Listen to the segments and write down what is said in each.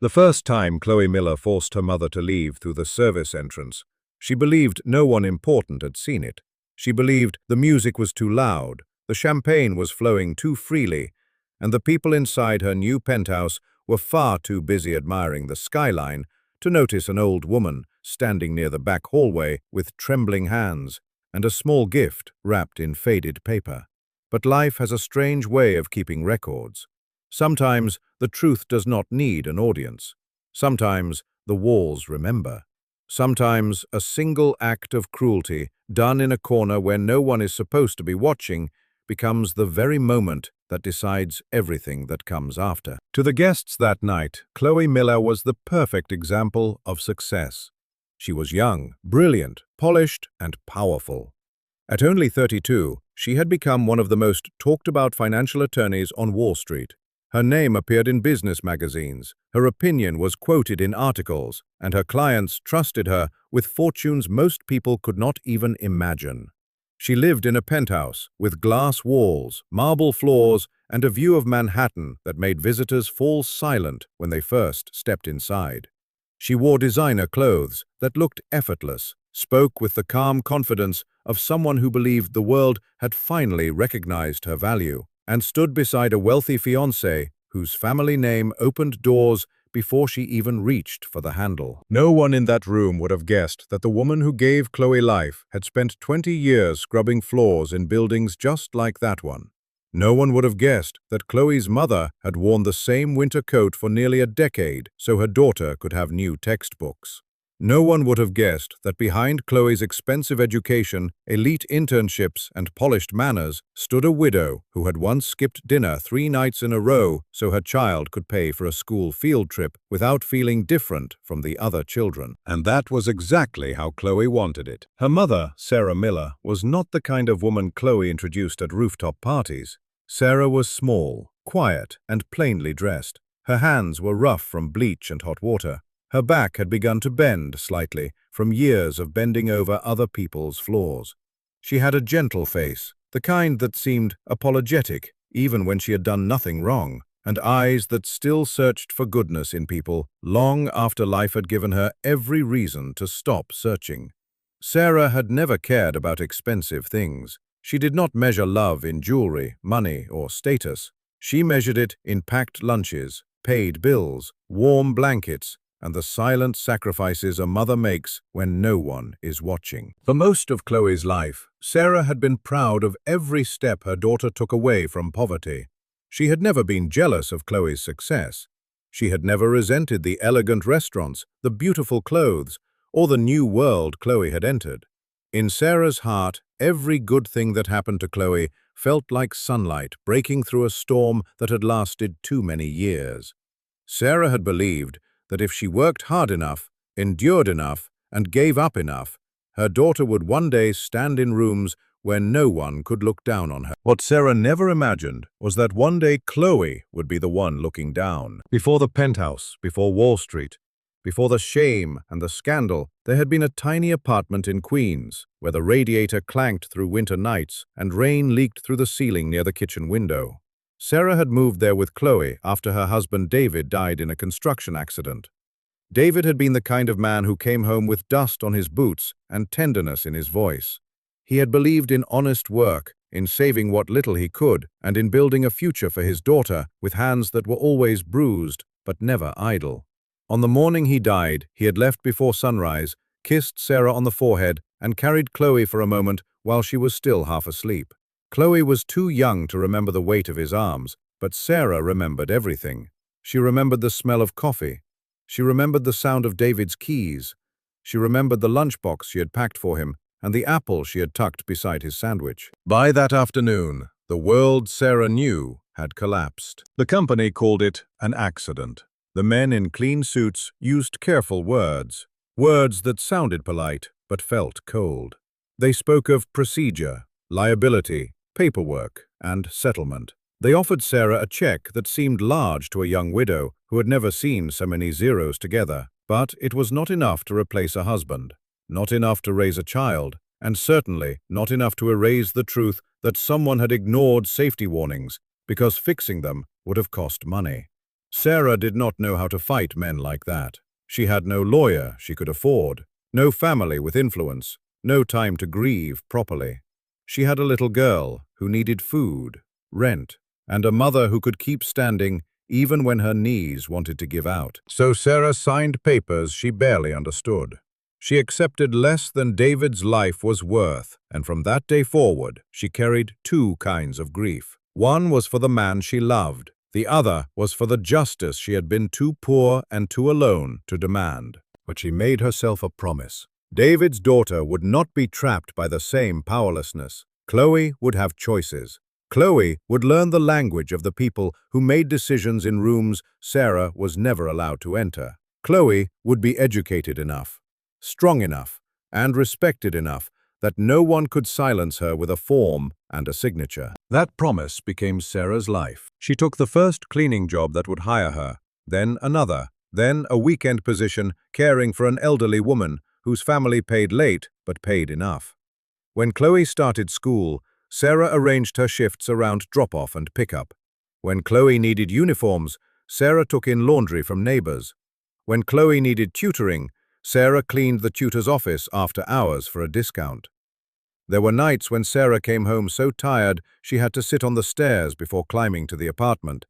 The first time Chloe Miller forced her mother to leave through the service entrance, she believed no one important had seen it. She believed the music was too loud, the champagne was flowing too freely, and the people inside her new penthouse were far too busy admiring the skyline to notice an old woman standing near the back hallway with trembling hands and a small gift wrapped in faded paper. But life has a strange way of keeping records. Sometimes the truth does not need an audience. Sometimes the walls remember. Sometimes a single act of cruelty done in a corner where no one is supposed to be watching becomes the very moment that decides everything that comes after. To the guests that night, Chloe Miller was the perfect example of success. She was young, brilliant, polished, and powerful. At only 32, she had become one of the most talked-about financial attorneys on Wall Street. Her name appeared in business magazines, her opinion was quoted in articles, and her clients trusted her with fortunes most people could not even imagine. She lived in a penthouse with glass walls, marble floors, and a view of Manhattan that made visitors fall silent when they first stepped inside. She wore designer clothes that looked effortless, spoke with the calm confidence of someone who believed the world had finally recognized her value, and stood beside a wealthy fiancé whose family name opened doors before she even reached for the handle. No one in that room would have guessed that the woman who gave Chloe life had spent 20 years scrubbing floors in buildings just like that one. No one would have guessed that Chloe's mother had worn the same winter coat for nearly a decade so her daughter could have new textbooks. No one would have guessed that behind Chloe's expensive education, elite internships, and polished manners stood a widow who had once skipped dinner 3 nights in a row so her child could pay for a school field trip without feeling different from the other children. And that was exactly how Chloe wanted it. Her mother, Sarah Miller, was not the kind of woman Chloe introduced at rooftop parties. Sarah was small, quiet, and plainly dressed. Her hands were rough from bleach and hot water. Her back had begun to bend slightly from years of bending over other people's floors. She had a gentle face, the kind that seemed apologetic even when she had done nothing wrong, and eyes that still searched for goodness in people long after life had given her every reason to stop searching. Sarah had never cared about expensive things. She did not measure love in jewelry, money, or status. She measured it in packed lunches, paid bills, warm blankets, and the silent sacrifices a mother makes when no one is watching. For most of Chloe's life, Sarah had been proud of every step her daughter took away from poverty. She had never been jealous of Chloe's success. She had never resented the elegant restaurants, the beautiful clothes, or the new world Chloe had entered. In Sarah's heart, every good thing that happened to Chloe felt like sunlight breaking through a storm that had lasted too many years. Sarah had believed that if she worked hard enough, endured enough, and gave up enough, her daughter would one day stand in rooms where no one could look down on her. What Sarah never imagined was that one day Chloe would be the one looking down. Before the penthouse, before Wall Street, before the shame and the scandal, there had been a tiny apartment in Queens, where the radiator clanked through winter nights and rain leaked through the ceiling near the kitchen window. Sarah had moved there with Chloe after her husband David died in a construction accident. David had been the kind of man who came home with dust on his boots and tenderness in his voice. He had believed in honest work, in saving what little he could, and in building a future for his daughter with hands that were always bruised but never idle. On the morning he died, he had left before sunrise, kissed Sarah on the forehead, and carried Chloe for a moment while she was still half asleep. Chloe was too young to remember the weight of his arms, but Sarah remembered everything. She remembered the smell of coffee. She remembered the sound of David's keys. She remembered the lunchbox she had packed for him and the apple she had tucked beside his sandwich. By that afternoon, the world Sarah knew had collapsed. The company called it an accident. The men in clean suits used careful words that sounded polite but felt cold. They spoke of procedure, liability, paperwork, and settlement. They offered Sarah a check that seemed large to a young widow who had never seen so many zeros together, but it was not enough to replace a husband, not enough to raise a child, and certainly not enough to erase the truth that someone had ignored safety warnings because fixing them would have cost money. Sarah did not know how to fight men like that. She had no lawyer she could afford, no family with influence, no time to grieve properly. She had a little girl who needed food, rent, and a mother who could keep standing even when her knees wanted to give out. So Sarah signed papers she barely understood. She accepted less than David's life was worth, and from that day forward, she carried two kinds of grief. One was for the man she loved. The other was for the justice she had been too poor and too alone to demand. But she made herself a promise. David's daughter would not be trapped by the same powerlessness. Chloe would have choices. Chloe would learn the language of the people who made decisions in rooms Sarah was never allowed to enter. Chloe would be educated enough, strong enough, and respected enough that no one could silence her with a form and a signature. That promise became Sarah's life. She took the first cleaning job that would hire her, then another, then a weekend position caring for an elderly woman whose family paid late but paid enough. When Chloe started school, Sarah arranged her shifts around drop-off and pick-up. When Chloe needed uniforms, Sarah took in laundry from neighbors. When Chloe needed tutoring, Sarah cleaned the tutor's office after hours for a discount. There were nights when Sarah came home so tired she had to sit on the stairs before climbing to the apartment.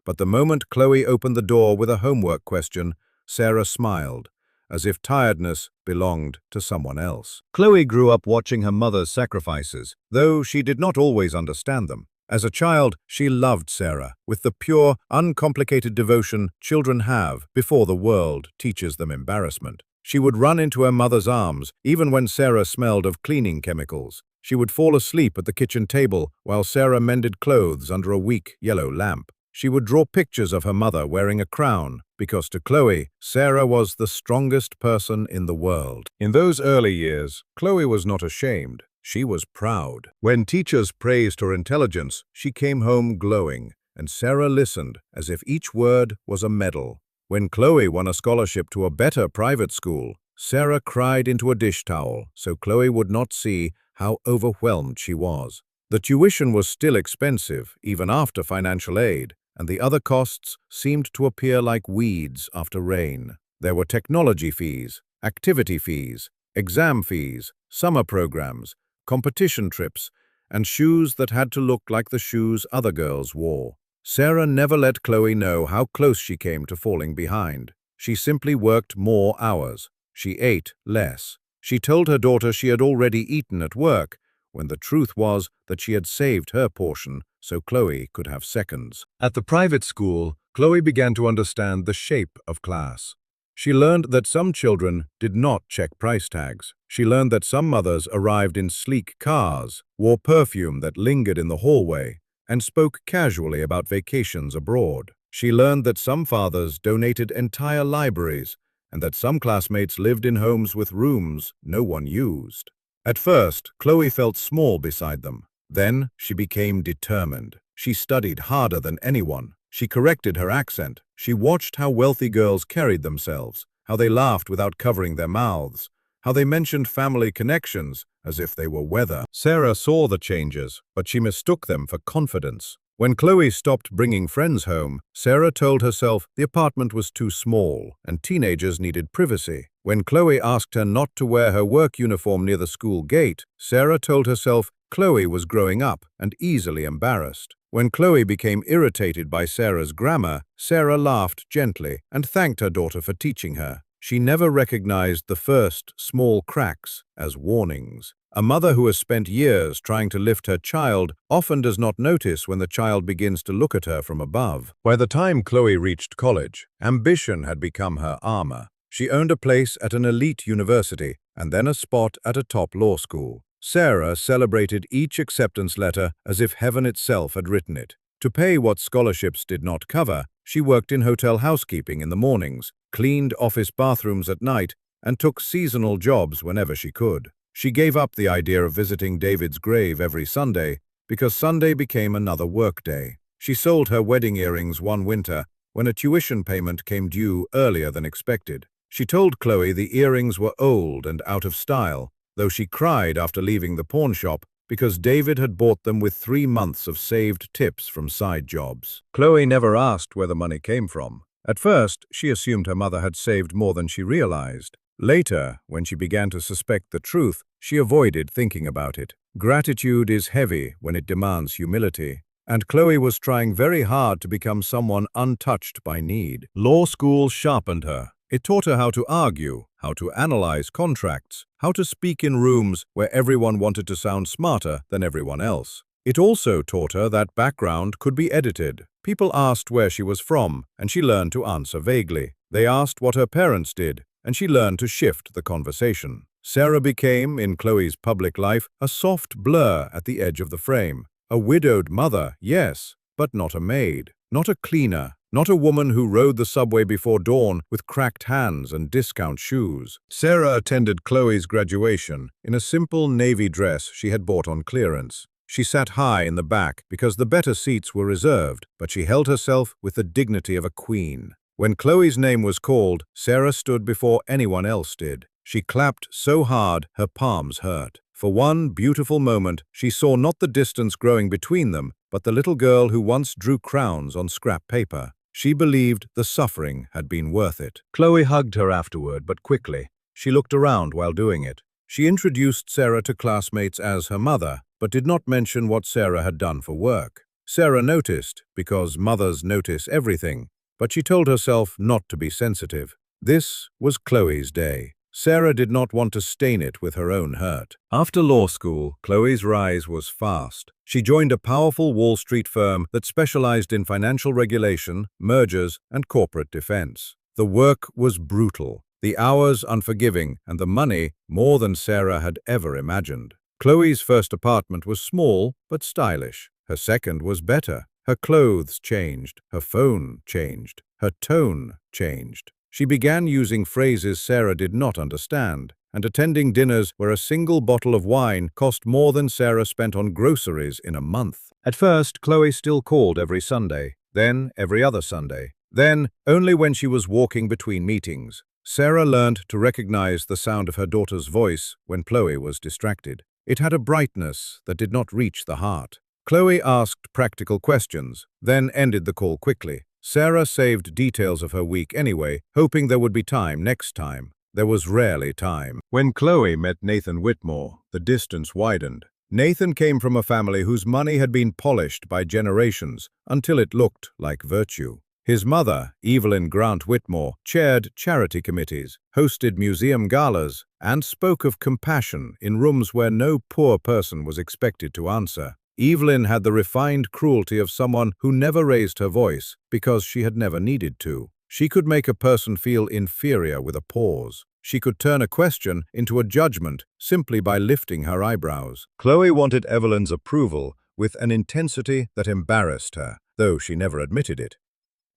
But the moment Chloe opened the door with a homework question, Sarah smiled, as if tiredness belonged to someone else. Chloe grew up watching her mother's sacrifices, though she did not always understand them. As a child, she loved Sarah with the pure, uncomplicated devotion children have before the world teaches them embarrassment. She would run into her mother's arms, even when Sarah smelled of cleaning chemicals. She would fall asleep at the kitchen table while Sarah mended clothes under a weak yellow lamp. She would draw pictures of her mother wearing a crown, because to Chloe, Sarah was the strongest person in the world. In those early years, Chloe was not ashamed. She was proud. When teachers praised her intelligence, she came home glowing, and Sarah listened as if each word was a medal. When Chloe won a scholarship to a better private school, Sarah cried into a dish towel so Chloe would not see how overwhelmed she was. The tuition was still expensive, even after financial aid, and the other costs seemed to appear like weeds after rain. There were technology fees, activity fees, exam fees, summer programs, competition trips, and shoes that had to look like the shoes other girls wore. Sarah never let Chloe know how close she came to falling behind. She simply worked more hours. She ate less. She told her daughter she had already eaten at work, when the truth was that she had saved her portion so Chloe could have seconds. At the private school, Chloe began to understand the shape of class. She learned that some children did not check price tags. She learned that some mothers arrived in sleek cars, wore perfume that lingered in the hallway, and spoke casually about vacations abroad. She learned that some fathers donated entire libraries, and that some classmates lived in homes with rooms no one used. At first, Chloe felt small beside them. Then, she became determined. She studied harder than anyone. She corrected her accent. She watched how wealthy girls carried themselves, how they laughed without covering their mouths, how they mentioned family connections as if they were weather. Sarah saw the changes, but she mistook them for confidence. When Chloe stopped bringing friends home, Sarah told herself the apartment was too small and teenagers needed privacy. When Chloe asked her not to wear her work uniform near the school gate, Sarah told herself Chloe was growing up and easily embarrassed. When Chloe became irritated by Sarah's grammar, Sarah laughed gently and thanked her daughter for teaching her. She never recognized the first small cracks as warnings. A mother who has spent years trying to lift her child often does not notice when the child begins to look at her from above. By the time Chloe reached college, ambition had become her armor. She earned a place at an elite university and then a spot at a top law school. Sarah celebrated each acceptance letter as if heaven itself had written it. To pay what scholarships did not cover, she worked in hotel housekeeping in the mornings, cleaned office bathrooms at night, and took seasonal jobs whenever she could. She gave up the idea of visiting David's grave every Sunday because Sunday became another work day. She sold her wedding earrings one winter when a tuition payment came due earlier than expected. She told Chloe the earrings were old and out of style, though she cried after leaving the pawn shop because David had bought them with 3 months of saved tips from side jobs. Chloe never asked where the money came from. At first, she assumed her mother had saved more than she realized. Later, when she began to suspect the truth, she avoided thinking about it. Gratitude is heavy when it demands humility, and Chloe was trying very hard to become someone untouched by need. Law school sharpened her. It taught her how to argue, how to analyze contracts, how to speak in rooms where everyone wanted to sound smarter than everyone else. It also taught her that background could be edited. People asked where she was from, and she learned to answer vaguely. They asked what her parents did, and she learned to shift the conversation. Sarah became, in Chloe's public life, a soft blur at the edge of the frame. A widowed mother, yes, but not a maid, not a cleaner, not a woman who rode the subway before dawn with cracked hands and discount shoes. Sarah attended Chloe's graduation in a simple navy dress she had bought on clearance. She sat high in the back because the better seats were reserved, but she held herself with the dignity of a queen. When Chloe's name was called, Sarah stood before anyone else did. She clapped so hard her palms hurt. For one beautiful moment, she saw not the distance growing between them, but the little girl who once drew crowns on scrap paper. She believed the suffering had been worth it. Chloe hugged her afterward, but quickly. She looked around while doing it. She introduced Sarah to classmates as her mother, but did not mention what Sarah had done for work. Sarah noticed, because mothers notice everything, but she told herself not to be sensitive. This was Chloe's day. Sarah did not want to stain it with her own hurt. After law school, Chloe's rise was fast. She joined a powerful Wall Street firm that specialized in financial regulation, mergers, and corporate defense. The work was brutal, the hours unforgiving, and the money more than Sarah had ever imagined. Chloe's first apartment was small but stylish. Her second was better. Her clothes changed, her phone changed, her tone changed. She began using phrases Sarah did not understand, and attending dinners where a single bottle of wine cost more than Sarah spent on groceries in a month. At first, Chloe still called every Sunday, then every other Sunday, then only when she was walking between meetings. Sarah learned to recognize the sound of her daughter's voice when Chloe was distracted. It had a brightness that did not reach the heart. Chloe asked practical questions, then ended the call quickly. Sarah saved details of her week anyway, hoping there would be time next time. There was rarely time. When Chloe met Nathan Whitmore, the distance widened. Nathan came from a family whose money had been polished by generations until it looked like virtue. His mother, Evelyn Grant Whitmore, chaired charity committees, hosted museum galas, and spoke of compassion in rooms where no poor person was expected to answer. Evelyn had the refined cruelty of someone who never raised her voice because she had never needed to. She could make a person feel inferior with a pause. She could turn a question into a judgment simply by lifting her eyebrows. Chloe wanted Evelyn's approval with an intensity that embarrassed her, though she never admitted it.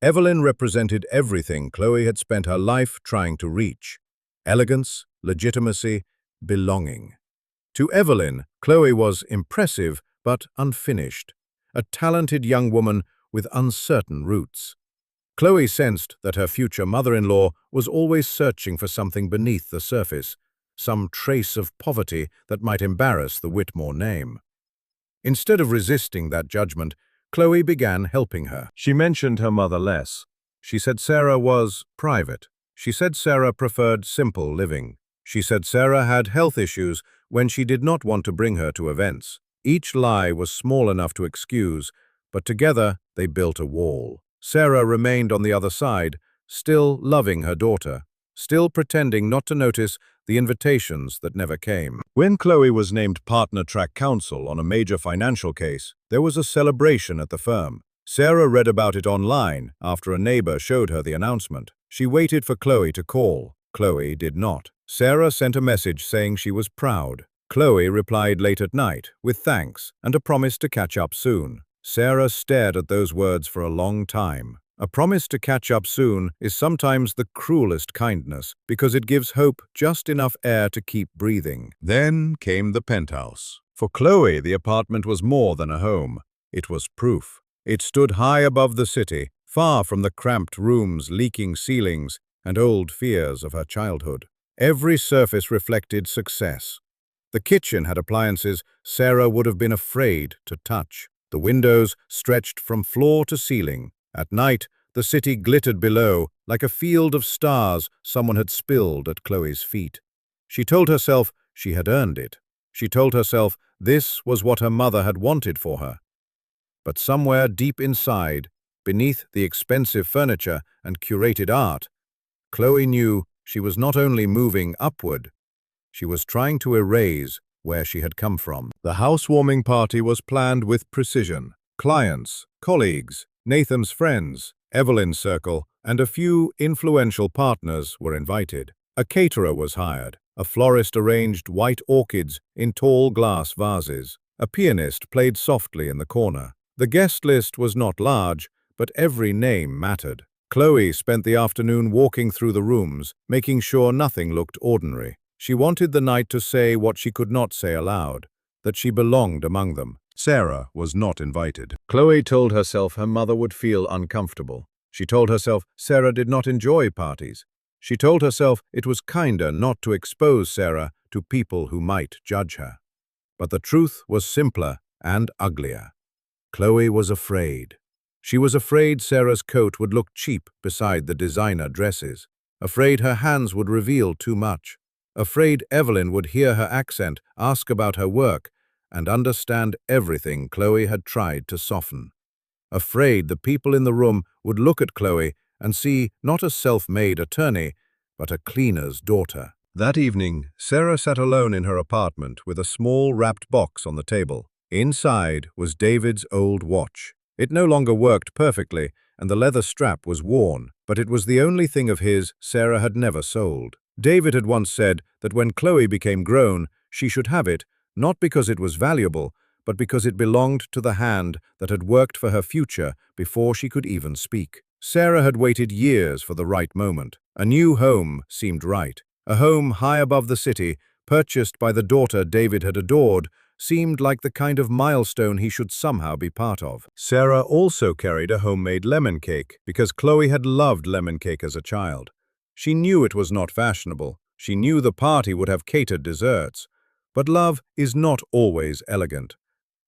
Evelyn represented everything Chloe had spent her life trying to reach: elegance, legitimacy, belonging. To Evelyn, Chloe was impressive but unfinished, a talented young woman with uncertain roots. Chloe sensed that her future mother-in-law was always searching for something beneath the surface, some trace of poverty that might embarrass the Whitmore name. Instead of resisting that judgment, Chloe began helping her. She mentioned her mother less. She said Sarah was private. She said Sarah preferred simple living. She said Sarah had health issues when she did not want to bring her to events. Each lie was small enough to excuse, but together they built a wall. Sarah remained on the other side, still loving her daughter, still pretending not to notice the invitations that never came. When Chloe was named partner track counsel on a major financial case, there was a celebration at the firm. Sarah read about it online after a neighbor showed her the announcement. She waited for Chloe to call. Chloe did not. Sarah sent a message saying she was proud. Chloe replied late at night with thanks and a promise to catch up soon. Sarah stared at those words for a long time. A promise to catch up soon is sometimes the cruelest kindness because it gives hope just enough air to keep breathing. Then came the penthouse. For Chloe, the apartment was more than a home. It was proof. It stood high above the city, far from the cramped rooms, leaking ceilings, and old fears of her childhood. Every surface reflected success. The kitchen had appliances Sarah would have been afraid to touch. The windows stretched from floor to ceiling. At night, the city glittered below, like a field of stars someone had spilled at Chloe's feet. She told herself she had earned it. She told herself this was what her mother had wanted for her. But somewhere deep inside, beneath the expensive furniture and curated art, Chloe knew she was not only moving upward, she was trying to erase where she had come from. The housewarming party was planned with precision. Clients, colleagues, Nathan's friends, Evelyn's circle, and a few influential partners were invited. A caterer was hired. A florist arranged white orchids in tall glass vases. A pianist played softly in the corner. The guest list was not large, but every name mattered. Chloe spent the afternoon walking through the rooms, making sure nothing looked ordinary. She wanted the night to say what she could not say aloud, that she belonged among them. Sarah was not invited. Chloe told herself her mother would feel uncomfortable. She told herself Sarah did not enjoy parties. She told herself it was kinder not to expose Sarah to people who might judge her. But the truth was simpler and uglier. Chloe was afraid. She was afraid Sarah's coat would look cheap beside the designer dresses, afraid her hands would reveal too much, afraid Evelyn would hear her accent, ask about her work, and understand everything Chloe had tried to soften. Afraid the people in the room would look at Chloe and see not a self-made attorney, but a cleaner's daughter. That evening, Sarah sat alone in her apartment with a small wrapped box on the table. Inside was David's old watch. It no longer worked perfectly, and the leather strap was worn, but it was the only thing of his Sarah had never sold. David had once said that when Chloe became grown, she should have it, not because it was valuable, but because it belonged to the hand that had worked for her future before she could even speak. Sarah had waited years for the right moment. A new home seemed right. A home high above the city, purchased by the daughter David had adored, seemed like the kind of milestone he should somehow be part of. Sarah also carried a homemade lemon cake because Chloe had loved lemon cake as a child. She knew it was not fashionable. She knew the party would have catered desserts. But love is not always elegant.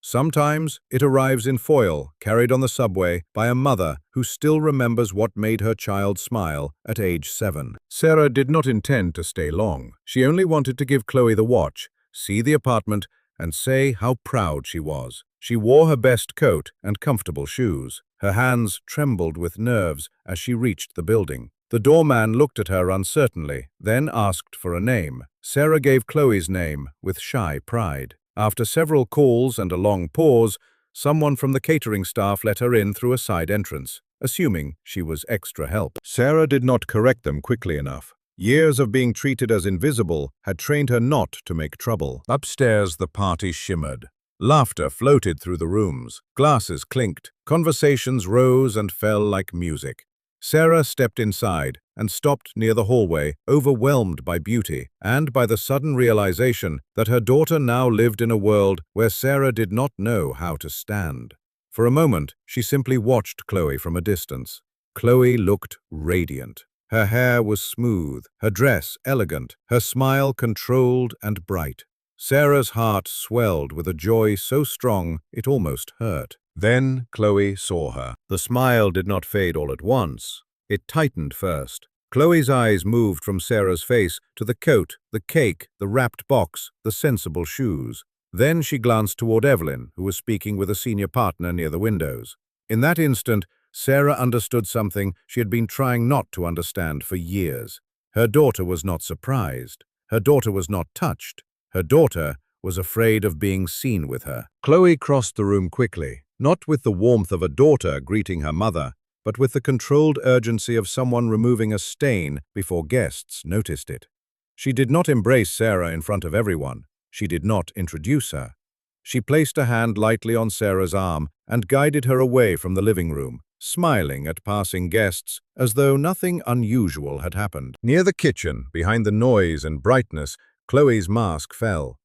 Sometimes it arrives in foil, carried on the subway by a mother who still remembers what made her child smile at age 7. Sarah did not intend to stay long. She only wanted to give Chloe the watch, see the apartment, and say how proud she was. She wore her best coat and comfortable shoes. Her hands trembled with nerves as she reached the building. The doorman looked at her uncertainly, then asked for a name. Sarah gave Chloe's name with shy pride. After several calls and a long pause, someone from the catering staff let her in through a side entrance, assuming she was extra help. Sarah did not correct them quickly enough. Years of being treated as invisible had trained her not to make trouble. Upstairs, the party shimmered. Laughter floated through the rooms. Glasses clinked. Conversations rose and fell like music. Sarah stepped inside and stopped near the hallway, overwhelmed by beauty and by the sudden realization that her daughter now lived in a world where Sarah did not know how to stand. For a moment, she simply watched Chloe from a distance. Chloe looked radiant. Her hair was smooth, her dress elegant, her smile controlled and bright. Sarah's heart swelled with a joy so strong it almost hurt. Then Chloe saw her. The smile did not fade all at once. It tightened first. Chloe's eyes moved from Sarah's face to the coat, the cake, the wrapped box, the sensible shoes. Then she glanced toward Evelyn, who was speaking with a senior partner near the windows. In that instant, Sarah understood something she had been trying not to understand for years. Her daughter was not surprised. Her daughter was not touched. Her daughter was afraid of being seen with her. Chloe crossed the room quickly, not with the warmth of a daughter greeting her mother, but with the controlled urgency of someone removing a stain before guests noticed it. She did not embrace Sarah in front of everyone. She did not introduce her. She placed a hand lightly on Sarah's arm and guided her away from the living room, smiling at passing guests as though nothing unusual had happened. Near the kitchen, behind the noise and brightness, Chloe's mask fell.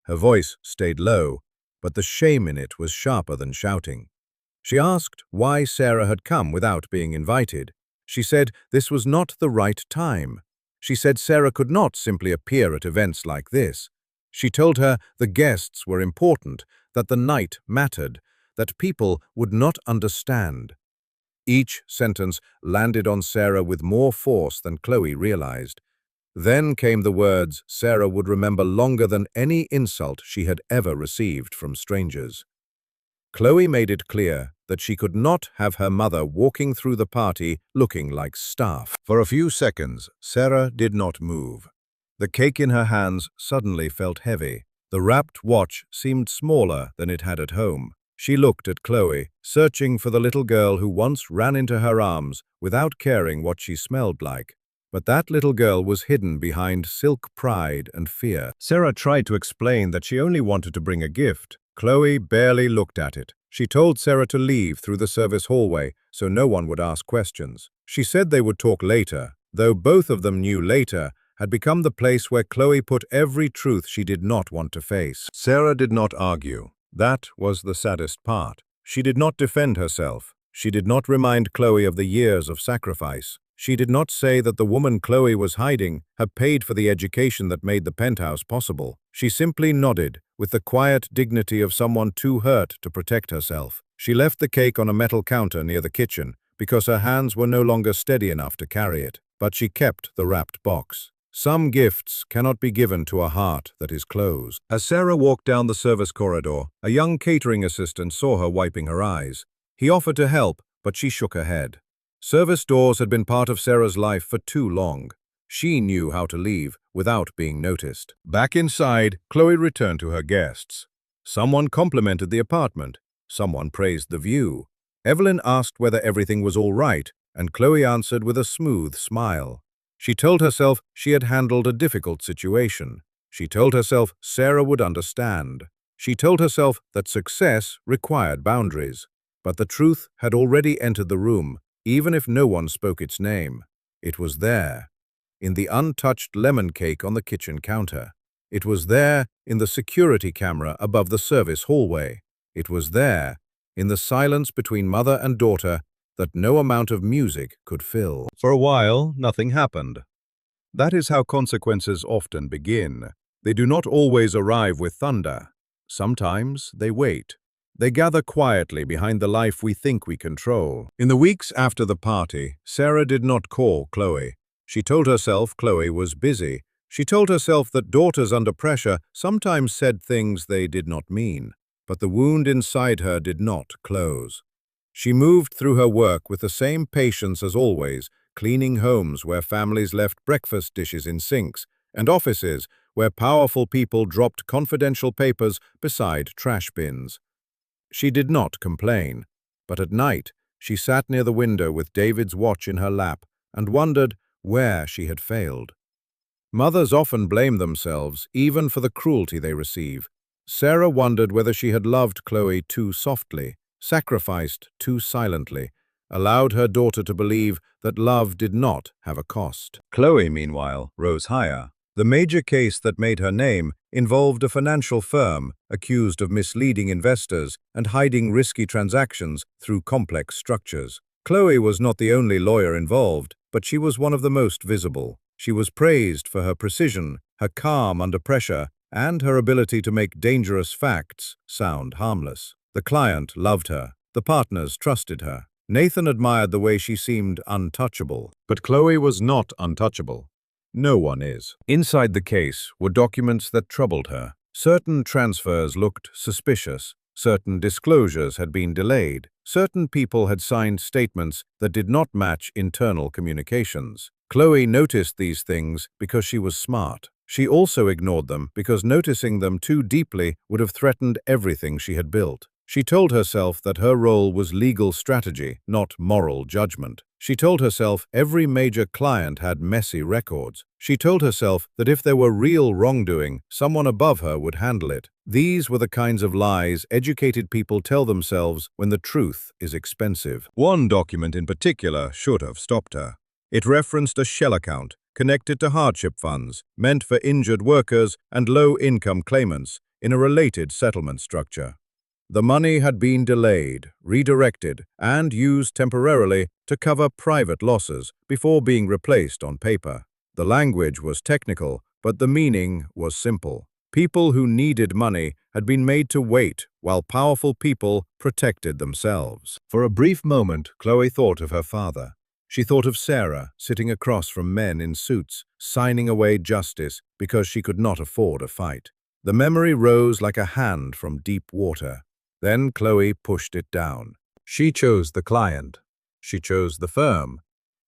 Her voice stayed low, but the shame in it was sharper than shouting. She asked why Sarah had come without being invited. She said this was not the right time. She said Sarah could not simply appear at events like this. She told her the guests were important, that the night mattered, that people would not understand. Each sentence landed on Sarah with more force than Chloe realized. Then came the words Sarah would remember longer than any insult she had ever received from strangers. Chloe made it clear that she could not have her mother walking through the party looking like staff. For a few seconds, Sarah did not move. The cake in her hands suddenly felt heavy. The wrapped watch seemed smaller than it had at home. She looked at Chloe, searching for the little girl who once ran into her arms without caring what she smelled like. But that little girl was hidden behind silk pride and fear. Sarah tried to explain that she only wanted to bring a gift. Chloe barely looked at it. She told Sarah to leave through the service hallway so no one would ask questions. She said they would talk later, though both of them knew later had become the place where Chloe put every truth she did not want to face. Sarah did not argue. That was the saddest part. She did not defend herself. She did not remind Chloe of the years of sacrifice. She did not say that the woman Chloe was hiding had paid for the education that made the penthouse possible. She simply nodded, with the quiet dignity of someone too hurt to protect herself. She left the cake on a metal counter near the kitchen because her hands were no longer steady enough to carry it, but she kept the wrapped box. Some gifts cannot be given to a heart that is closed. As Sarah walked down the service corridor, a young catering assistant saw her wiping her eyes. He offered to help, but she shook her head. Service doors had been part of Sarah's life for too long. She knew how to leave without being noticed. Back inside, Chloe returned to her guests. Someone complimented the apartment. Someone praised the view. Evelyn asked whether everything was all right, and Chloe answered with a smooth smile. She told herself she had handled a difficult situation. She told herself Sarah would understand. She told herself that success required boundaries. But the truth had already entered the room, even if no one spoke its name. It was there, in the untouched lemon cake on the kitchen counter. It was there, in the security camera above the service hallway. It was there, in the silence between mother and daughter that no amount of music could fill. For a while, nothing happened. That is how consequences often begin. They do not always arrive with thunder. Sometimes they wait. They gather quietly behind the life we think we control. In the weeks after the party, Sarah did not call Chloe. She told herself Chloe was busy. She told herself that daughters under pressure sometimes said things they did not mean. But the wound inside her did not close. She moved through her work with the same patience as always, cleaning homes where families left breakfast dishes in sinks, and offices where powerful people dropped confidential papers beside trash bins. She did not complain, but at night she sat near the window with David's watch in her lap and wondered where she had failed. Mothers often blame themselves, even for the cruelty they receive. Sarah wondered whether she had loved Chloe too softly, sacrificed too silently, allowed her daughter to believe that love did not have a cost. Chloe, meanwhile, rose higher. The major case that made her name involved a financial firm accused of misleading investors and hiding risky transactions through complex structures. Chloe was not the only lawyer involved, but she was one of the most visible. She was praised for her precision, her calm under pressure, and her ability to make dangerous facts sound harmless. The client loved her. The partners trusted her. Nathan admired the way she seemed untouchable. But Chloe was not untouchable. No one is. Inside the case were documents that troubled her. Certain transfers looked suspicious. Certain disclosures had been delayed. Certain people had signed statements that did not match internal communications. Chloe noticed these things because she was smart. She also ignored them because noticing them too deeply would have threatened everything she had built. She told herself that her role was legal strategy, not moral judgment. She told herself every major client had messy records. She told herself that if there were real wrongdoing, someone above her would handle it. These were the kinds of lies educated people tell themselves when the truth is expensive. One document in particular should have stopped her. It referenced a shell account connected to hardship funds, meant for injured workers and low-income claimants, in a related settlement structure. The money had been delayed, redirected, and used temporarily to cover private losses before being replaced on paper. The language was technical, but the meaning was simple. People who needed money had been made to wait, while powerful people protected themselves. For a brief moment, Chloe thought of her father. She thought of Sarah, sitting across from men in suits, signing away justice because she could not afford a fight. The memory rose like a hand from deep water. Then Chloe pushed it down. She chose the client. She chose the firm.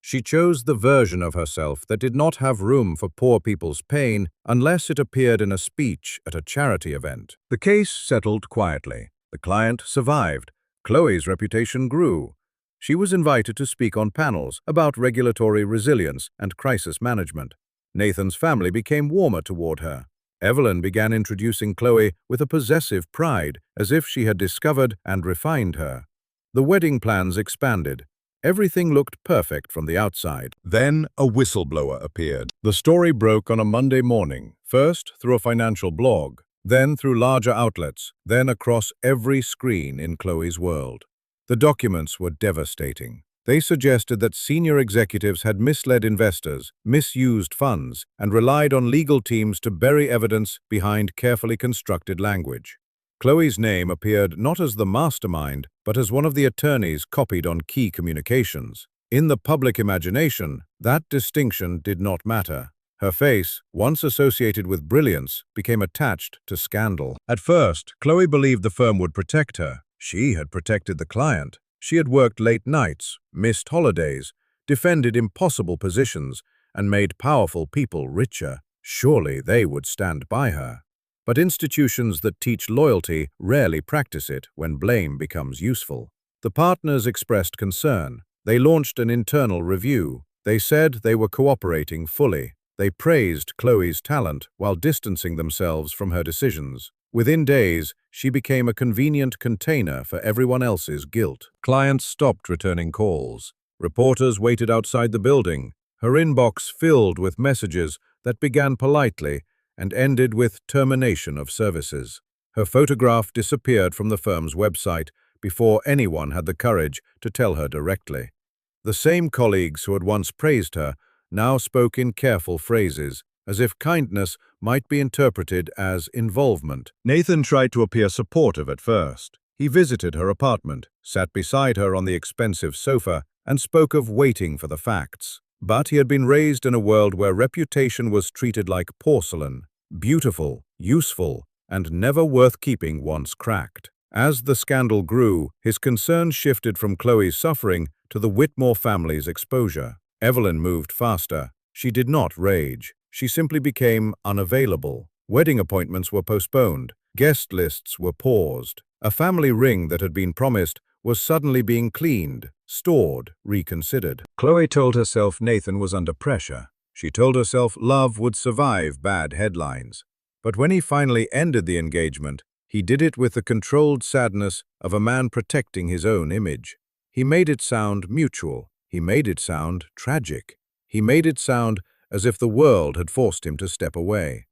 She chose the version of herself that did not have room for poor people's pain unless it appeared in a speech at a charity event. The case settled quietly. The client survived. Chloe's reputation grew. She was invited to speak on panels about regulatory resilience and crisis management. Nathan's family became warmer toward her. Evelyn began introducing Chloe with a possessive pride, as if she had discovered and refined her. The wedding plans expanded. Everything looked perfect from the outside. Then a whistleblower appeared. The story broke on a Monday morning, first through a financial blog, then through larger outlets, then across every screen in Chloe's world. The documents were devastating. They suggested that senior executives had misled investors, misused funds, and relied on legal teams to bury evidence behind carefully constructed language. Chloe's name appeared not as the mastermind, but as one of the attorneys copied on key communications. In the public imagination, that distinction did not matter. Her face, once associated with brilliance, became attached to scandal. At first, Chloe believed the firm would protect her. She had protected the client. She had worked late nights, missed holidays, defended impossible positions, and made powerful people richer. Surely they would stand by her. But institutions that teach loyalty rarely practice it when blame becomes useful. The partners expressed concern. They launched an internal review. They said they were cooperating fully. They praised Chloe's talent while distancing themselves from her decisions. Within days, she became a convenient container for everyone else's guilt. Clients stopped returning calls. Reporters waited outside the building. Her inbox filled with messages that began politely and ended with termination of services. Her photograph disappeared from the firm's website before anyone had the courage to tell her directly. The same colleagues who had once praised her now spoke in careful phrases, as if kindness might be interpreted as involvement. Nathan tried to appear supportive at first. He visited her apartment, sat beside her on the expensive sofa, and spoke of waiting for the facts. But he had been raised in a world where reputation was treated like porcelain, beautiful, useful, and never worth keeping once cracked. As the scandal grew, his concern shifted from Chloe's suffering to the Whitmore family's exposure. Evelyn moved faster. She did not rage. She simply became unavailable. Wedding appointments were postponed. Guest lists were paused. A family ring that had been promised was suddenly being cleaned, stored, reconsidered. Chloe told herself Nathan was under pressure. She told herself love would survive bad headlines. But when he finally ended the engagement, he did it with the controlled sadness of a man protecting his own image. He made it sound mutual. He made it sound tragic. He made it sound as if the world had forced him to step away.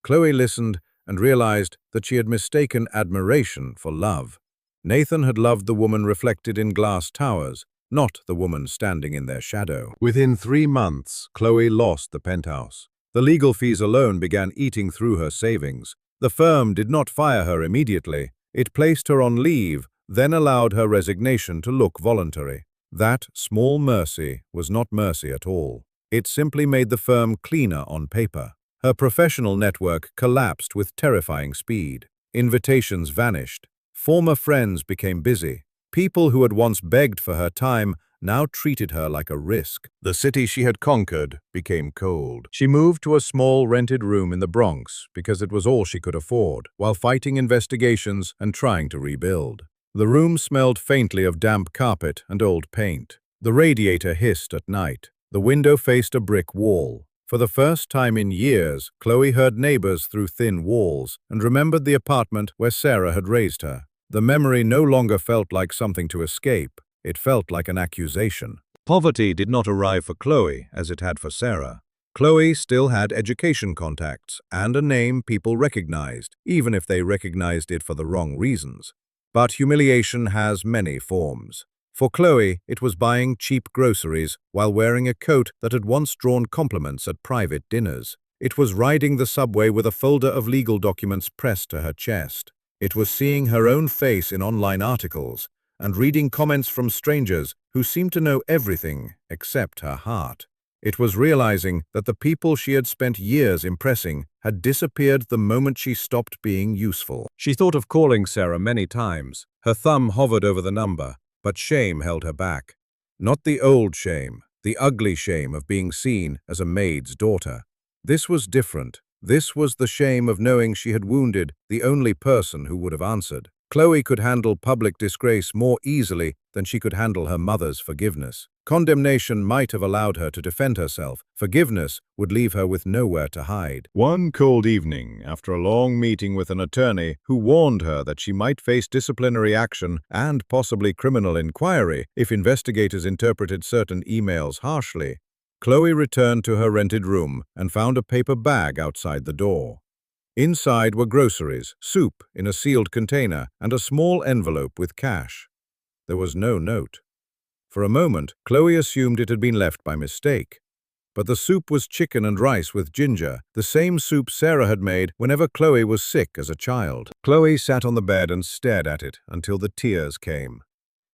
Chloe listened and realized that she had mistaken admiration for love. Nathan had loved the woman reflected in glass towers, not the woman standing in their shadow. Within 3 months, Chloe lost the penthouse. The legal fees alone began eating through her savings. The firm did not fire her immediately. It placed her on leave, then allowed her resignation to look voluntary. That small mercy was not mercy at all. It simply made the firm cleaner on paper. Her professional network collapsed with terrifying speed. Invitations vanished. Former friends became busy. People who had once begged for her time now treated her like a risk. The city she had conquered became cold. She moved to a small rented room in the Bronx because it was all she could afford, while fighting investigations and trying to rebuild. The room smelled faintly of damp carpet and old paint. The radiator hissed at night. The window faced a brick wall. For the first time in years, Chloe heard neighbors through thin walls and remembered the apartment where Sarah had raised her. The memory no longer felt like something to escape. It felt like an accusation. Poverty did not arrive for Chloe as it had for Sarah. Chloe still had education contacts and a name people recognized, even if they recognized it for the wrong reasons. But humiliation has many forms. For Chloe, it was buying cheap groceries while wearing a coat that had once drawn compliments at private dinners. It was riding the subway with a folder of legal documents pressed to her chest. It was seeing her own face in online articles and reading comments from strangers who seemed to know everything except her heart. It was realizing that the people she had spent years impressing had disappeared the moment she stopped being useful. She thought of calling Sarah many times. Her thumb hovered over the number, but shame held her back. Not the old shame, the ugly shame of being seen as a maid's daughter. This was different. This was the shame of knowing she had wounded the only person who would have answered. Chloe could handle public disgrace more easily than she could handle her mother's forgiveness. Condemnation might have allowed her to defend herself. Forgiveness would leave her with nowhere to hide. One cold evening, after a long meeting with an attorney who warned her that she might face disciplinary action and possibly criminal inquiry if investigators interpreted certain emails harshly, Chloe returned to her rented room and found a paper bag outside the door. Inside were groceries, soup in a sealed container, and a small envelope with cash. There was no note. For a moment, Chloe assumed it had been left by mistake. But the soup was chicken and rice with ginger, the same soup Sarah had made whenever Chloe was sick as a child. Chloe sat on the bed and stared at it until the tears came.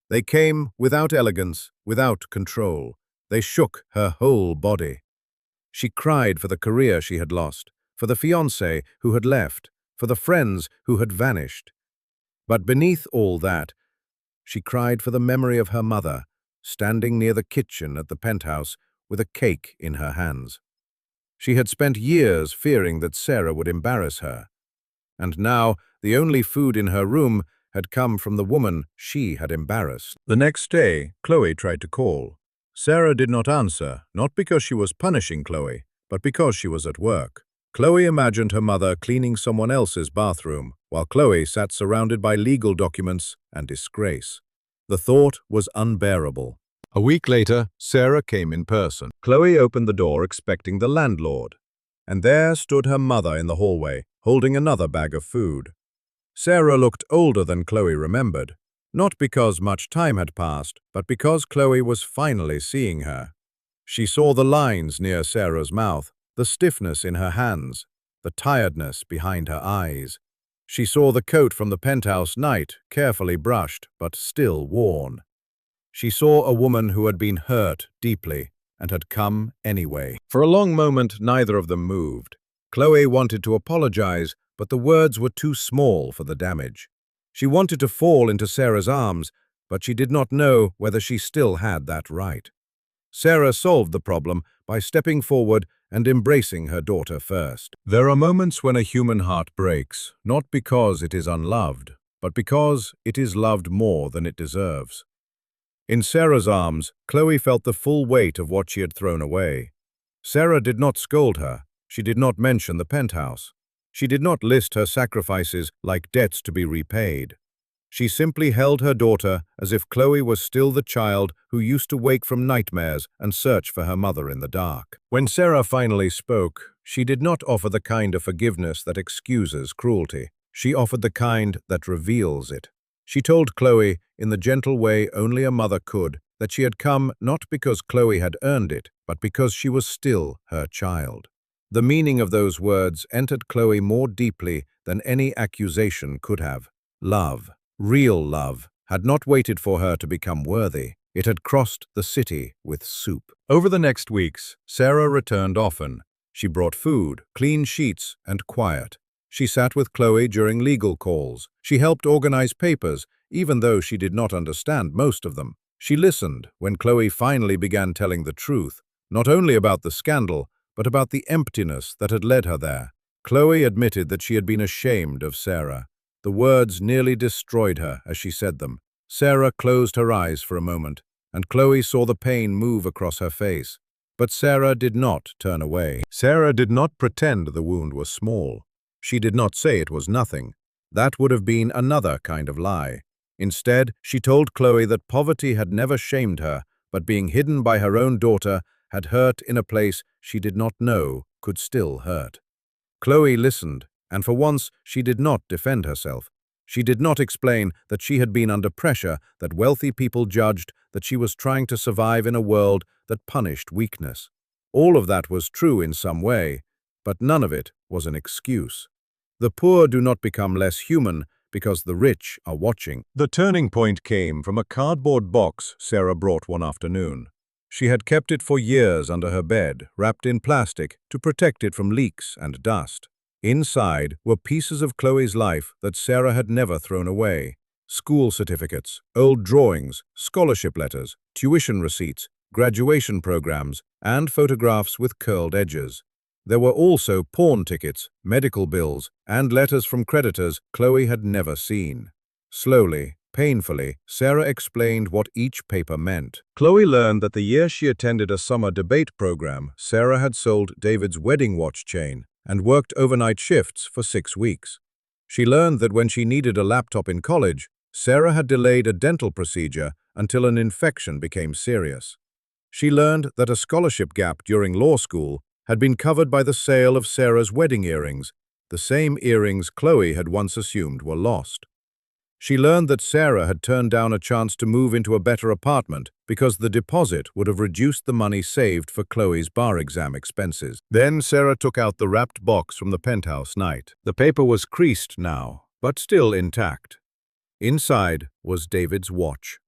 They came without elegance, without control. They shook her whole body. She cried for the career she had lost, for the fiancé who had left, for the friends who had vanished. But beneath all that, she cried for the memory of her mother, standing near the kitchen at the penthouse with a cake in her hands. She had spent years fearing that Sarah would embarrass her, and now the only food in her room had come from the woman she had embarrassed. The next day, Chloe tried to call. Sarah did not answer, not because she was punishing Chloe, but because she was at work. Chloe imagined her mother cleaning someone else's bathroom, while Chloe sat surrounded by legal documents and disgrace. The thought was unbearable. A week later, Sarah came in person. Chloe opened the door expecting the landlord, and there stood her mother in the hallway, holding another bag of food. Sarah looked older than Chloe remembered, not because much time had passed, but because Chloe was finally seeing her. She saw the lines near Sarah's mouth, the stiffness in her hands, the tiredness behind her eyes. She saw the coat from the penthouse night, carefully brushed, but still worn. She saw a woman who had been hurt deeply and had come anyway. For a long moment, neither of them moved. Chloe wanted to apologize, but the words were too small for the damage. She wanted to fall into Sarah's arms, but she did not know whether she still had that right. Sarah solved the problem by stepping forward and embracing her daughter first. There are moments when a human heart breaks, not because it is unloved, but because it is loved more than it deserves. In Sarah's arms, Chloe felt the full weight of what she had thrown away. Sarah did not scold her. She did not mention the penthouse. She did not list her sacrifices like debts to be repaid. She simply held her daughter as if Chloe was still the child who used to wake from nightmares and search for her mother in the dark. When Sarah finally spoke, she did not offer the kind of forgiveness that excuses cruelty. She offered the kind that reveals it. She told Chloe, in the gentle way only a mother could, that she had come not because Chloe had earned it, but because she was still her child. The meaning of those words entered Chloe more deeply than any accusation could have. Love, real love, had not waited for her to become worthy. It had crossed the city with soup. Over the next weeks, Sarah returned often. She brought food, clean sheets, and quiet. She sat with Chloe during legal calls. She helped organize papers, even though she did not understand most of them. She listened when Chloe finally began telling the truth, not only about the scandal, but about the emptiness that had led her there. Chloe admitted that she had been ashamed of Sarah. The words nearly destroyed her as she said them. Sarah closed her eyes for a moment, and Chloe saw the pain move across her face. But Sarah did not turn away. Sarah did not pretend the wound was small. She did not say it was nothing. That would have been another kind of lie. Instead, she told Chloe that poverty had never shamed her, but being hidden by her own daughter had hurt in a place she did not know could still hurt. Chloe listened, and for once she did not defend herself. She did not explain that she had been under pressure, that wealthy people judged, that she was trying to survive in a world that punished weakness. All of that was true in some way, but none of it was an excuse. The poor do not become less human because the rich are watching. The turning point came from a cardboard box Sarah brought one afternoon. She had kept it for years under her bed, wrapped in plastic to protect it from leaks and dust. Inside were pieces of Chloe's life that Sarah had never thrown away. School certificates, old drawings, scholarship letters, tuition receipts, graduation programs, and photographs with curled edges. There were also pawn tickets, medical bills, and letters from creditors Chloe had never seen. Slowly, painfully, Sarah explained what each paper meant. Chloe learned that the year she attended a summer debate program, Sarah had sold David's wedding watch chain and worked overnight shifts for 6 weeks. She learned that when she needed a laptop in college, Sarah had delayed a dental procedure until an infection became serious. She learned that a scholarship gap during law school had been covered by the sale of Sarah's wedding earrings, the same earrings Chloe had once assumed were lost. She learned that Sarah had turned down a chance to move into a better apartment because the deposit would have reduced the money saved for Chloe's bar exam expenses. Then Sarah took out the wrapped box from the penthouse night. The paper was creased now, but still intact. Inside was David's watch.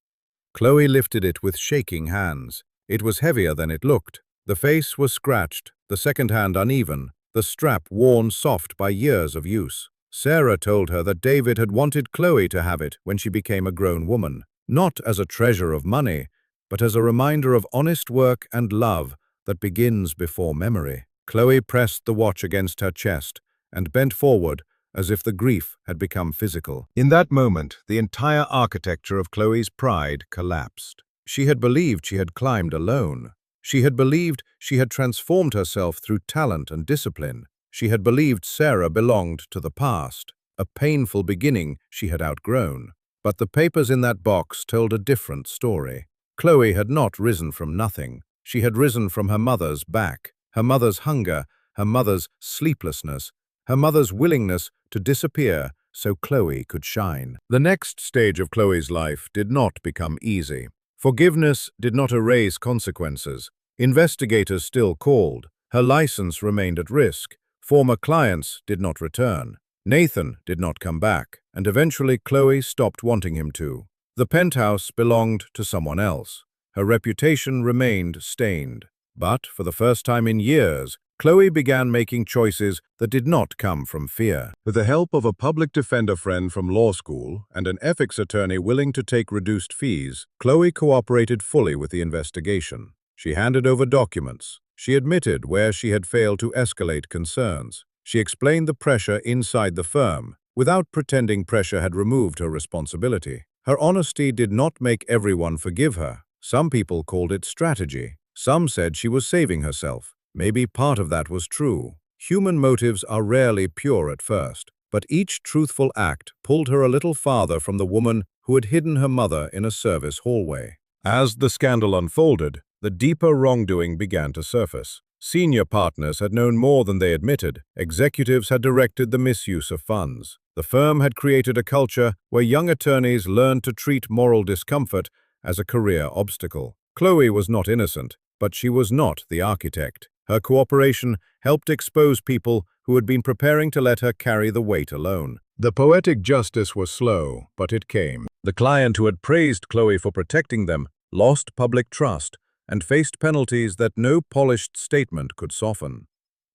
Chloe lifted it with shaking hands. It was heavier than it looked. The face was scratched, the second hand uneven, the strap worn soft by years of use. Sarah told her that David had wanted Chloe to have it when she became a grown woman, not as a treasure of money, but as a reminder of honest work and love that begins before memory. Chloe pressed the watch against her chest and bent forward as if the grief had become physical. In that moment, the entire architecture of Chloe's pride collapsed. She had believed she had climbed alone. She had believed she had transformed herself through talent and discipline. She had believed Sarah belonged to the past, a painful beginning she had outgrown. But the papers in that box told a different story. Chloe had not risen from nothing. She had risen from her mother's back, her mother's hunger, her mother's sleeplessness, her mother's willingness to disappear so Chloe could shine. The next stage of Chloe's life did not become easy. Forgiveness did not erase consequences. Investigators still called. Her license remained at risk. Former clients did not return. Nathan did not come back, and eventually Chloe stopped wanting him to. The penthouse belonged to someone else. Her reputation remained stained. But for the first time in years, Chloe began making choices that did not come from fear. With the help of a public defender friend from law school and an ethics attorney willing to take reduced fees, Chloe cooperated fully with the investigation. She handed over documents. She admitted where she had failed to escalate concerns. She explained the pressure inside the firm, without pretending pressure had removed her responsibility. Her honesty did not make everyone forgive her. Some people called it strategy. Some said she was saving herself. Maybe part of that was true. Human motives are rarely pure at first, but each truthful act pulled her a little farther from the woman who had hidden her mother in a service hallway. As the scandal unfolded, the deeper wrongdoing began to surface. Senior partners had known more than they admitted. Executives had directed the misuse of funds. The firm had created a culture where young attorneys learned to treat moral discomfort as a career obstacle. Chloe was not innocent, but she was not the architect. Her cooperation helped expose people who had been preparing to let her carry the weight alone. The poetic justice was slow, but it came. The client who had praised Chloe for protecting them lost public trust and faced penalties that no polished statement could soften.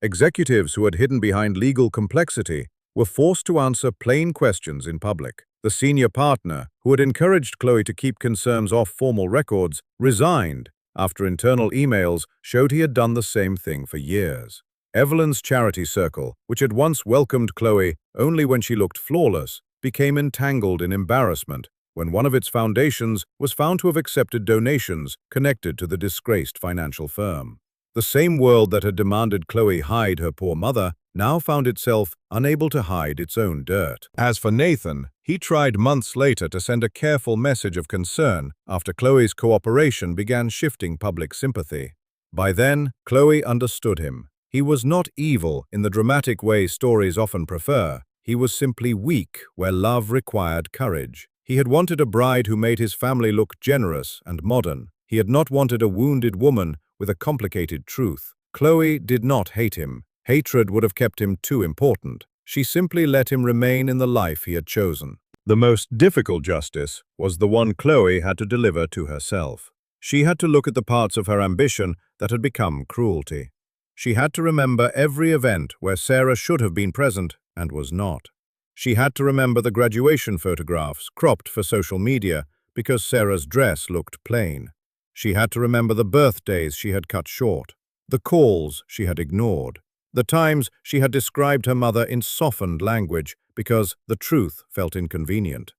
Executives who had hidden behind legal complexity were forced to answer plain questions in public. The senior partner, who had encouraged Chloe to keep concerns off formal records, resigned after internal emails showed he had done the same thing for years. Evelyn's charity circle, which had once welcomed Chloe only when she looked flawless, became entangled in embarrassment when one of its foundations was found to have accepted donations connected to the disgraced financial firm. The same world that had demanded Chloe hide her poor mother now found itself unable to hide its own dirt. As for Nathan, he tried months later to send a careful message of concern after Chloe's cooperation began shifting public sympathy. By then, Chloe understood him. He was not evil in the dramatic way stories often prefer. He was simply weak where love required courage. He had wanted a bride who made his family look generous and modern. He had not wanted a wounded woman with a complicated truth. Chloe did not hate him. Hatred would have kept him too important. She simply let him remain in the life he had chosen. The most difficult justice was the one Chloe had to deliver to herself. She had to look at the parts of her ambition that had become cruelty. She had to remember every event where Sarah should have been present and was not. She had to remember the graduation photographs cropped for social media because Sarah's dress looked plain. She had to remember the birthdays she had cut short, the calls she had ignored, the times she had described her mother in softened language because the truth felt inconvenient.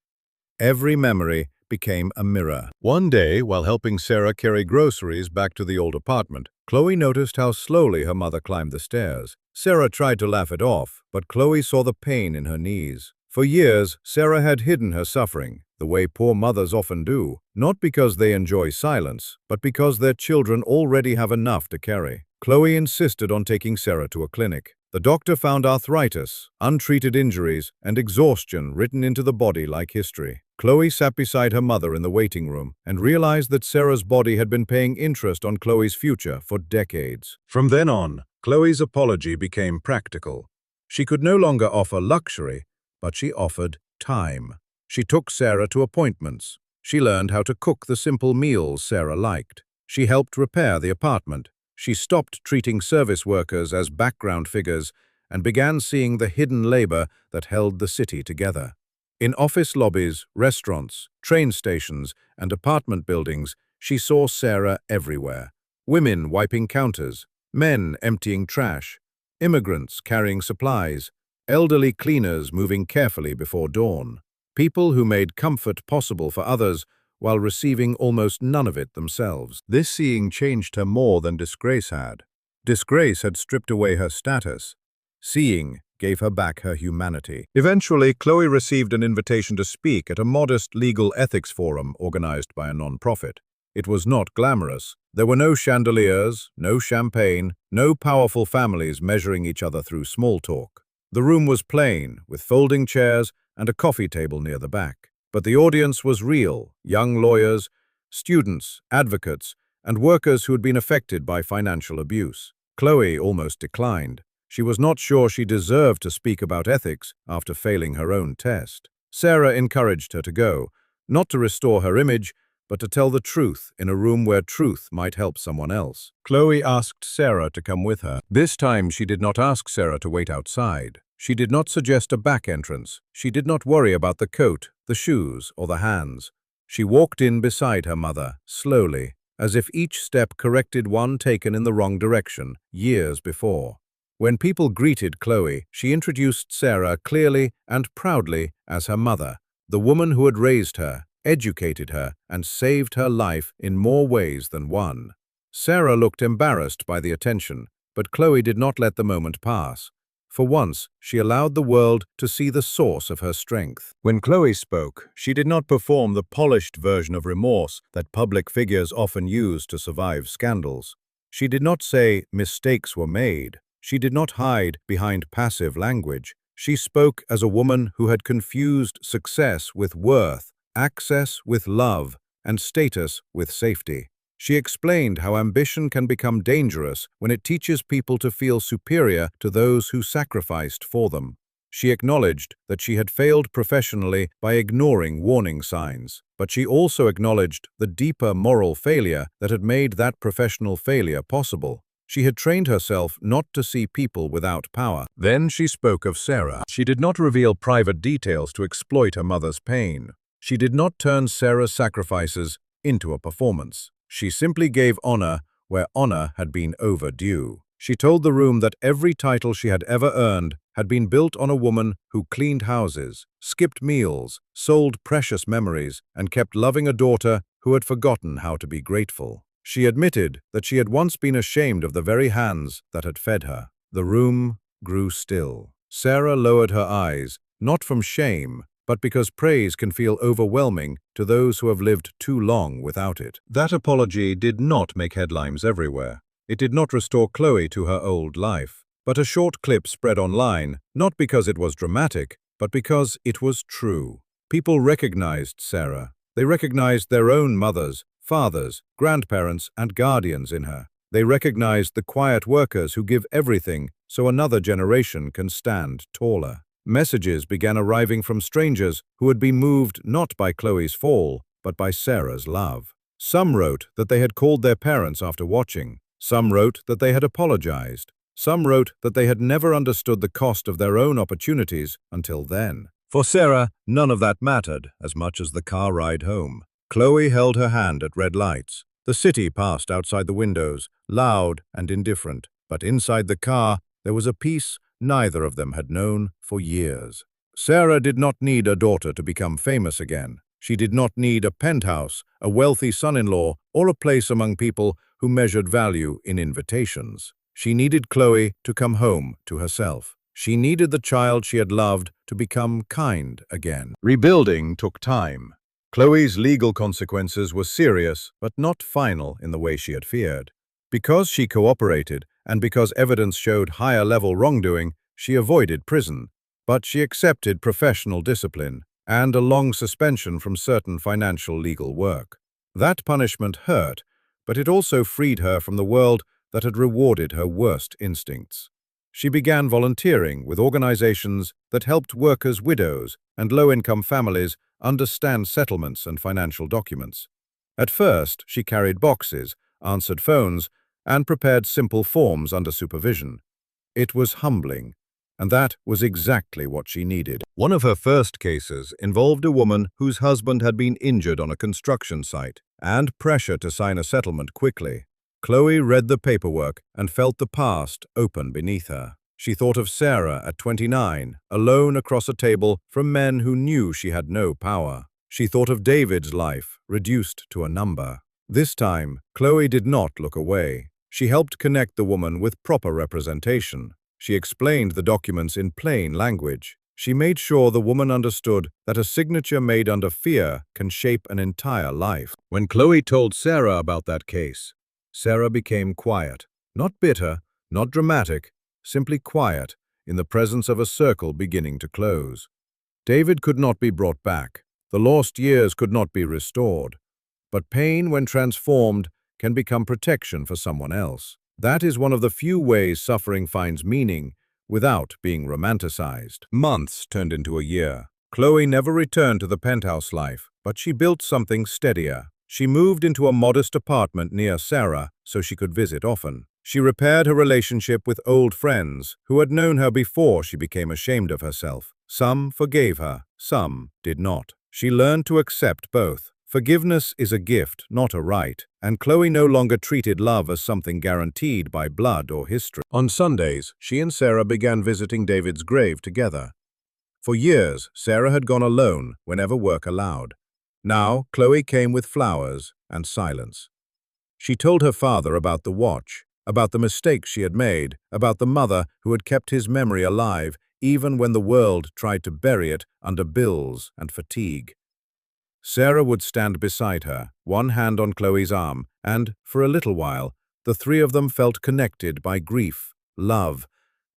Every memory became a mirror. One day, while helping Sarah carry groceries back to the old apartment, Chloe noticed how slowly her mother climbed the stairs. Sarah tried to laugh it off, but Chloe saw the pain in her knees. For years, Sarah had hidden her suffering, the way poor mothers often do, not because they enjoy silence, but because their children already have enough to carry. Chloe insisted on taking Sarah to a clinic. The doctor found arthritis, untreated injuries, and exhaustion written into the body like history. Chloe sat beside her mother in the waiting room and realized that Sarah's body had been paying interest on Chloe's future for decades. From then on, Chloe's apology became practical. She could no longer offer luxury, but she offered time. She took Sarah to appointments. She learned how to cook the simple meals Sarah liked. She helped repair the apartment. She stopped treating service workers as background figures and began seeing the hidden labor that held the city together. In office lobbies, restaurants, train stations, and apartment buildings, she saw Sarah everywhere. Women wiping counters, men emptying trash, immigrants carrying supplies, elderly cleaners moving carefully before dawn. People who made comfort possible for others while receiving almost none of it themselves. This seeing changed her more than disgrace had. Disgrace had stripped away her status. Seeing gave her back her humanity. Eventually, Chloe received an invitation to speak at a modest legal ethics forum organized by a non-profit. It was not glamorous. There were no chandeliers, no champagne, no powerful families measuring each other through small talk. The room was plain, with folding chairs and a coffee table near the back. But the audience was real: young lawyers, students, advocates, and workers who had been affected by financial abuse. Chloe almost declined. She was not sure she deserved to speak about ethics after failing her own test. Sarah encouraged her to go, not to restore her image, but to tell the truth in a room where truth might help someone else. Chloe asked Sarah to come with her. This time she did not ask Sarah to wait outside. She did not suggest a back entrance. She did not worry about the coat, the shoes, or the hands. She walked in beside her mother, slowly, as if each step corrected one taken in the wrong direction, years before. When people greeted Chloe, she introduced Sarah clearly and proudly as her mother, the woman who had raised her, educated her, and saved her life in more ways than one. Sarah looked embarrassed by the attention, but Chloe did not let the moment pass. For once, she allowed the world to see the source of her strength. When Chloe spoke, she did not perform the polished version of remorse that public figures often use to survive scandals. She did not say mistakes were made. She did not hide behind passive language. She spoke as a woman who had confused success with worth, access with love, and status with safety. She explained how ambition can become dangerous when it teaches people to feel superior to those who sacrificed for them. She acknowledged that she had failed professionally by ignoring warning signs, but she also acknowledged the deeper moral failure that had made that professional failure possible. She had trained herself not to see people without power. Then she spoke of Sarah. She did not reveal private details to exploit her mother's pain. She did not turn Sarah's sacrifices into a performance. She simply gave honor where honor had been overdue. She told the room that every title she had ever earned had been built on a woman who cleaned houses, skipped meals, sold precious memories, and kept loving a daughter who had forgotten how to be grateful. She admitted that she had once been ashamed of the very hands that had fed her. The room grew still. Sarah lowered her eyes, not from shame, but because praise can feel overwhelming to those who have lived too long without it. That apology did not make headlines everywhere. It did not restore Chloe to her old life. But a short clip spread online, not because it was dramatic, but because it was true. People recognized Sarah. They recognized their own mothers, fathers, grandparents, and guardians in her. They recognized the quiet workers who give everything so another generation can stand taller. Messages began arriving from strangers who had been moved not by Chloe's fall, but by Sarah's love. Some wrote that they had called their parents after watching. Some wrote that they had apologized. Some wrote that they had never understood the cost of their own opportunities until then. For Sarah, none of that mattered as much as the car ride home. Chloe held her hand at red lights. The city passed outside the windows, loud and indifferent. But inside the car, there was a peace neither of them had known for years. Sarah did not need a daughter to become famous again. She did not need a penthouse, a wealthy son-in-law, or a place among people who measured value in invitations. She needed Chloe to come home to herself. She needed the child she had loved to become kind again. Rebuilding took time. Chloe's legal consequences were serious, but not final in the way she had feared. Because she cooperated, and because evidence showed higher-level wrongdoing, she avoided prison. But she accepted professional discipline and a long suspension from certain financial legal work. That punishment hurt, but it also freed her from the world that had rewarded her worst instincts. She began volunteering with organizations that helped workers' widows and low-income families understand settlements and financial documents. At first, she carried boxes, answered phones, and prepared simple forms under supervision. It was humbling, and that was exactly what she needed. One of her first cases involved a woman whose husband had been injured on a construction site, and pressure to sign a settlement quickly. Chloe read the paperwork and felt the past open beneath her. She thought of Sarah at 29, alone across a table from men who knew she had no power. She thought of David's life, reduced to a number. This time, Chloe did not look away. She helped connect the woman with proper representation. She explained the documents in plain language. She made sure the woman understood that a signature made under fear can shape an entire life. When Chloe told Sarah about that case, Sarah became quiet. Not bitter, not dramatic, simply quiet, in the presence of a circle beginning to close. David could not be brought back. The lost years could not be restored. But pain, when transformed, can become protection for someone else. That is one of the few ways suffering finds meaning without being romanticized. Months turned into a year. Chloe never returned to the penthouse life, but she built something steadier. She moved into a modest apartment near Sarah so she could visit often. She repaired her relationship with old friends who had known her before she became ashamed of herself. Some forgave her, some did not. She learned to accept both. Forgiveness is a gift, not a right, and Chloe no longer treated love as something guaranteed by blood or history. On Sundays, she and Sarah began visiting David's grave together. For years, Sarah had gone alone whenever work allowed. Now, Chloe came with flowers and silence. She told her father about the watch, about the mistakes she had made, about the mother who had kept his memory alive even when the world tried to bury it under bills and fatigue. Sarah would stand beside her, one hand on Chloe's arm, and, for a little while, the three of them felt connected by grief, love,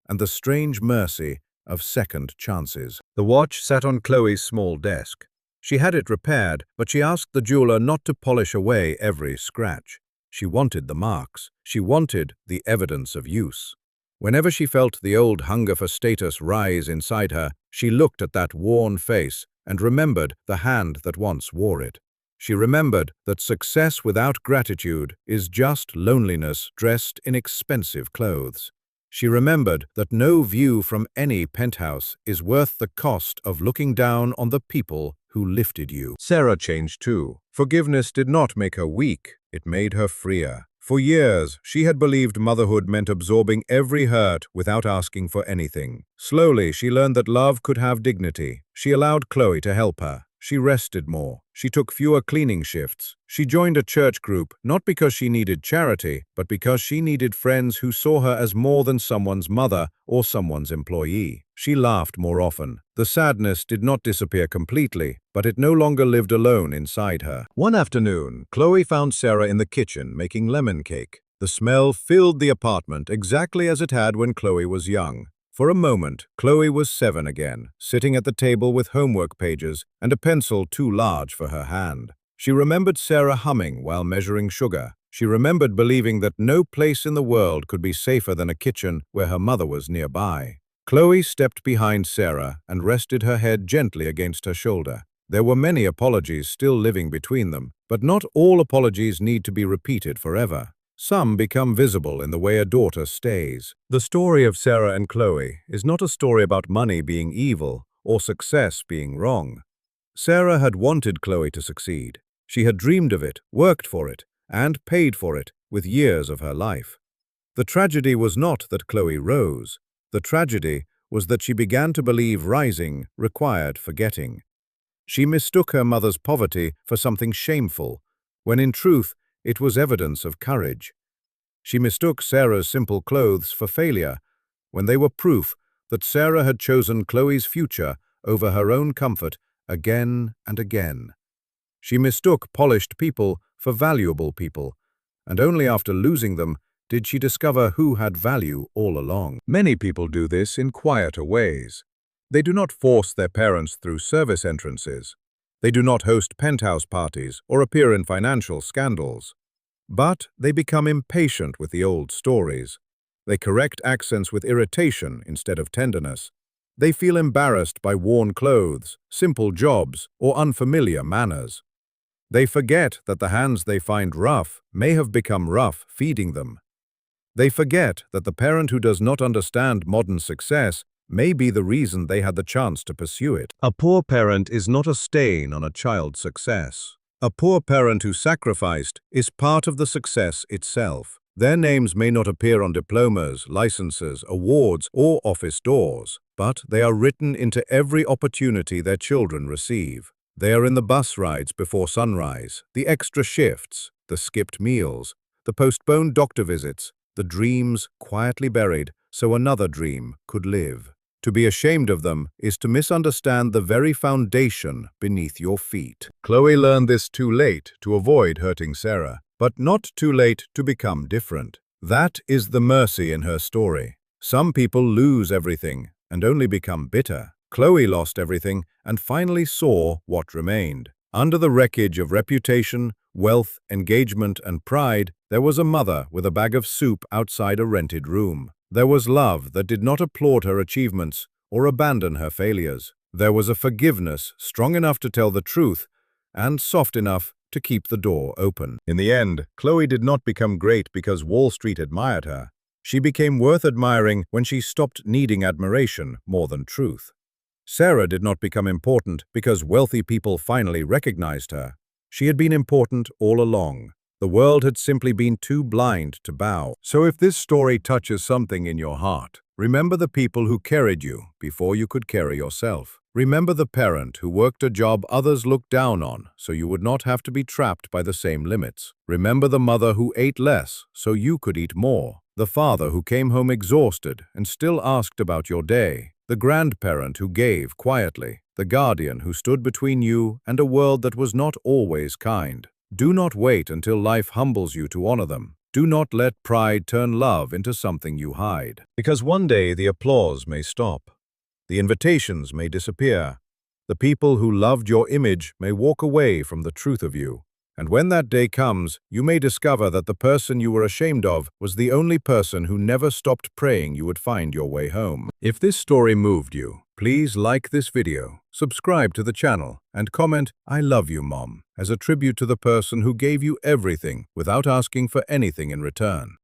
and the strange mercy of second chances. The watch sat on Chloe's small desk. She had it repaired, but she asked the jeweler not to polish away every scratch. She wanted the marks. She wanted the evidence of use. Whenever she felt the old hunger for status rise inside her, she looked at that worn face and remembered the hand that once wore it. She remembered that success without gratitude is just loneliness dressed in expensive clothes. She remembered that no view from any penthouse is worth the cost of looking down on the people who lifted you. Sarah changed too. Forgiveness did not make her weak, it made her freer. For years, she had believed motherhood meant absorbing every hurt without asking for anything. Slowly, she learned that love could have dignity. She allowed Chloe to help her. She rested more. She took fewer cleaning shifts. She joined a church group, not because she needed charity, but because she needed friends who saw her as more than someone's mother or someone's employee. She laughed more often. The sadness did not disappear completely, but it no longer lived alone inside her. One afternoon, Chloe found Sarah in the kitchen making lemon cake. The smell filled the apartment exactly as it had when Chloe was young. For a moment, Chloe was 7 again, sitting at the table with homework pages and a pencil too large for her hand. She remembered Sarah humming while measuring sugar. She remembered believing that no place in the world could be safer than a kitchen where her mother was nearby. Chloe stepped behind Sarah and rested her head gently against her shoulder. There were many apologies still living between them, but not all apologies need to be repeated forever. Some become visible in the way a daughter stays. The story of Sarah and Chloe is not a story about money being evil or success being wrong. Sarah had wanted Chloe to succeed. She had dreamed of it, worked for it, and paid for it with years of her life. The tragedy was not that Chloe rose. The tragedy was that she began to believe rising required forgetting. She mistook her mother's poverty for something shameful, when in truth it was evidence of courage. She mistook Sarah's simple clothes for failure, when they were proof that Sarah had chosen Chloe's future over her own comfort again and again. She mistook polished people for valuable people, and only after losing them did she discover who had value all along. Many people do this in quieter ways. They do not force their parents through service entrances. They do not host penthouse parties or appear in financial scandals. But they become impatient with the old stories. They correct accents with irritation instead of tenderness. They feel embarrassed by worn clothes, simple jobs, or unfamiliar manners. They forget that the hands they find rough may have become rough feeding them. They forget that the parent who does not understand modern success may be the reason they had the chance to pursue it. A poor parent is not a stain on a child's success. A poor parent who sacrificed is part of the success itself. Their names may not appear on diplomas, licenses, awards, or office doors, but they are written into every opportunity their children receive. They are in the bus rides before sunrise, the extra shifts, the skipped meals, the postponed doctor visits, the dreams quietly buried so another dream could live. To be ashamed of them is to misunderstand the very foundation beneath your feet. Chloe learned this too late to avoid hurting Sarah, but not too late to become different. That is the mercy in her story. Some people lose everything and only become bitter. Chloe lost everything and finally saw what remained. Under the wreckage of reputation, wealth, engagement, and pride, there was a mother with a bag of soup outside a rented room. There was love that did not applaud her achievements or abandon her failures. There was a forgiveness strong enough to tell the truth and soft enough to keep the door open. In the end, Chloe did not become great because Wall Street admired her. She became worth admiring when she stopped needing admiration more than truth. Sarah did not become important because wealthy people finally recognized her. She had been important all along. The world had simply been too blind to bow. So if this story touches something in your heart, remember the people who carried you before you could carry yourself. Remember the parent who worked a job others looked down on so you would not have to be trapped by the same limits. Remember the mother who ate less so you could eat more. The father who came home exhausted and still asked about your day. The grandparent who gave quietly. The guardian who stood between you and a world that was not always kind. Do not wait until life humbles you to honor them. Do not let pride turn love into something you hide. Because one day the applause may stop. The invitations may disappear. The people who loved your image may walk away from the truth of you. And when that day comes, you may discover that the person you were ashamed of was the only person who never stopped praying you would find your way home. If this story moved you, please like this video, subscribe to the channel, and comment, "I love you, Mom," as a tribute to the person who gave you everything without asking for anything in return.